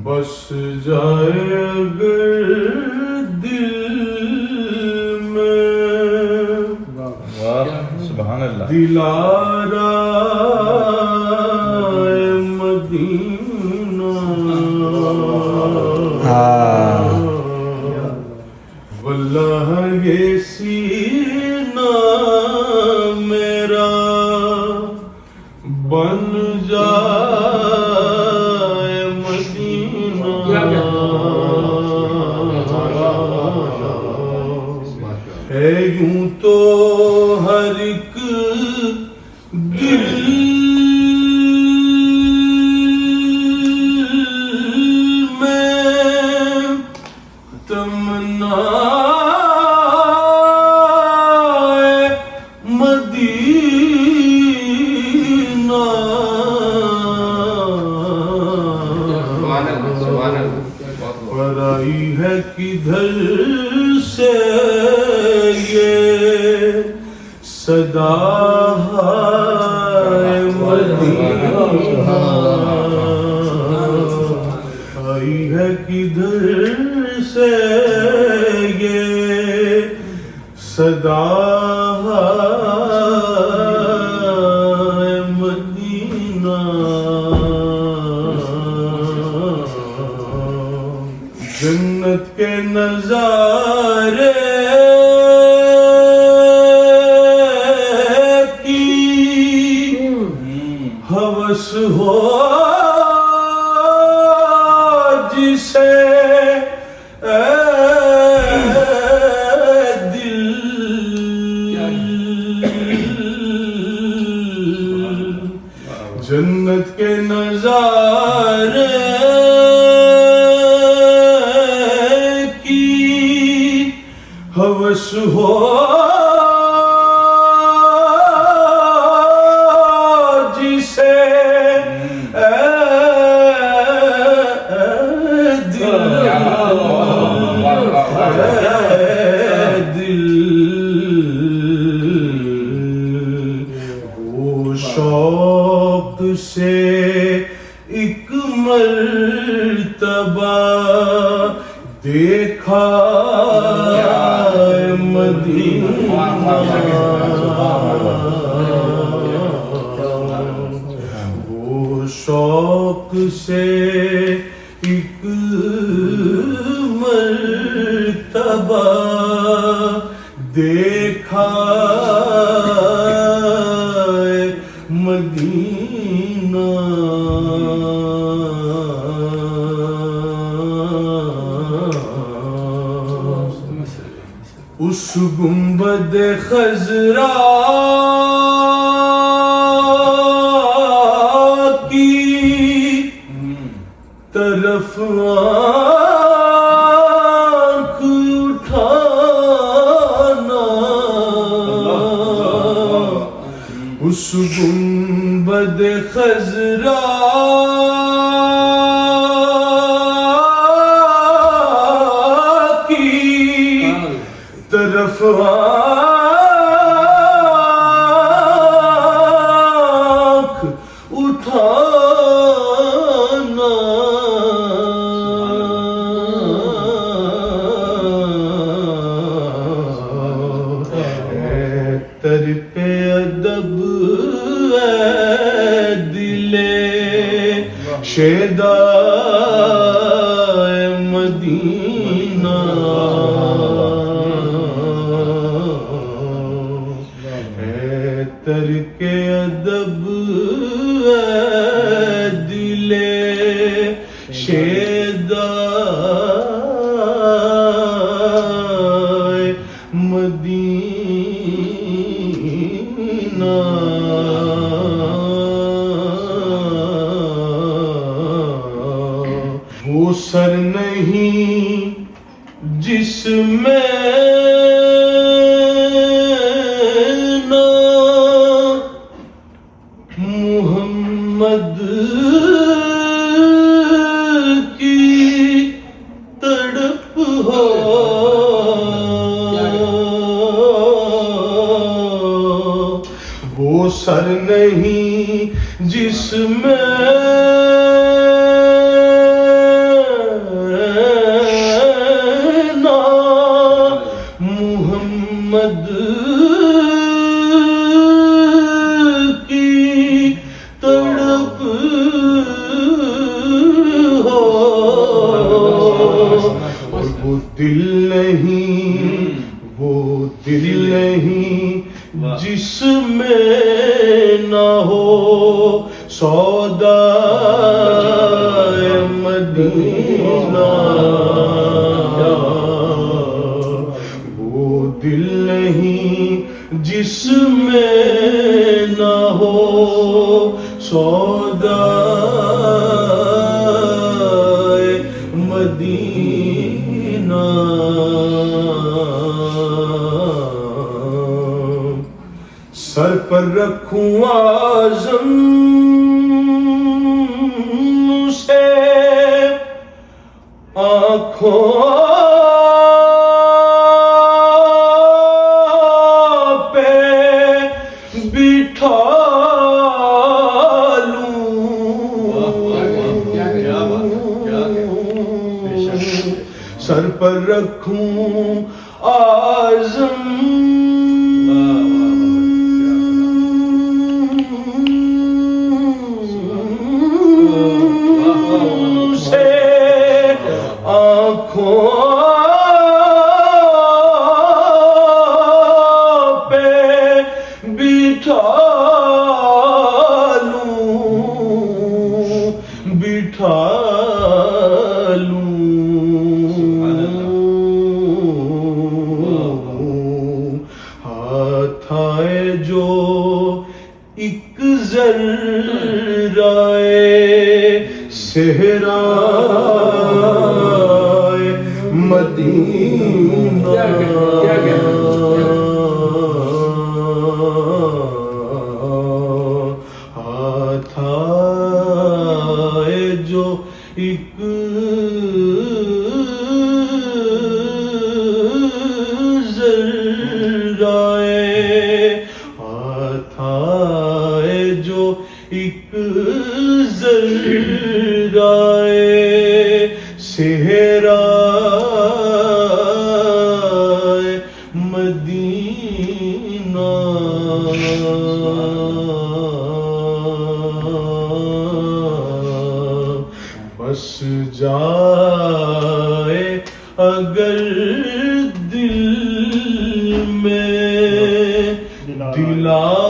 بس جائے اگر دل میں سبحان اللہ دلارا مدینہ واللہ یہ سینہ میرا بن جائے مدینہ ہے یوں تو ہر ایک دل میں تمنا مدینہ پر آئی ہے کدھر سے یہ صدا ہے مدینہ آئی ہے کدھر سے یہ صدا ہے مدینہ جنت کے نظارے کی ہوس ہو جسے اے دل جنت کے نظارے ہوس ہو جسے اے دل وہ شوق سے ایک مرتبہ دیکھا مدینہ وہ شوق سے ایک مرتبہ دیکھا مدینہ اس گنبد خضرا کی طرف آنکھ اٹھانا اس گنبد خضرا طرف آنکھ اٹھانا اے طرف ادب اے دل شیدا مدینہ ترک ادب دل شیدا مدینہ وہ سر نہیں جس میں محمد کی تڑپ ہو وہ سر نہیں جس میں دل نہیں وہ دل نہیں جس میں نہ ہو سودا مدینہ وہ دل نہیں جس میں نہ ہو سودا مدینہ سر پر رکھوں اعظم سے آنکھوں پہ بٹھا سر پر رکھوں اعظم سے آنکھوں پہ بٹھا ہاتھ آئے جو ایک ذرائے صحرائے مدینہ ہاتھ آئے جو ایک ایک ذرائے صحرائے مدینہ بس جائے اگر دل میں دلا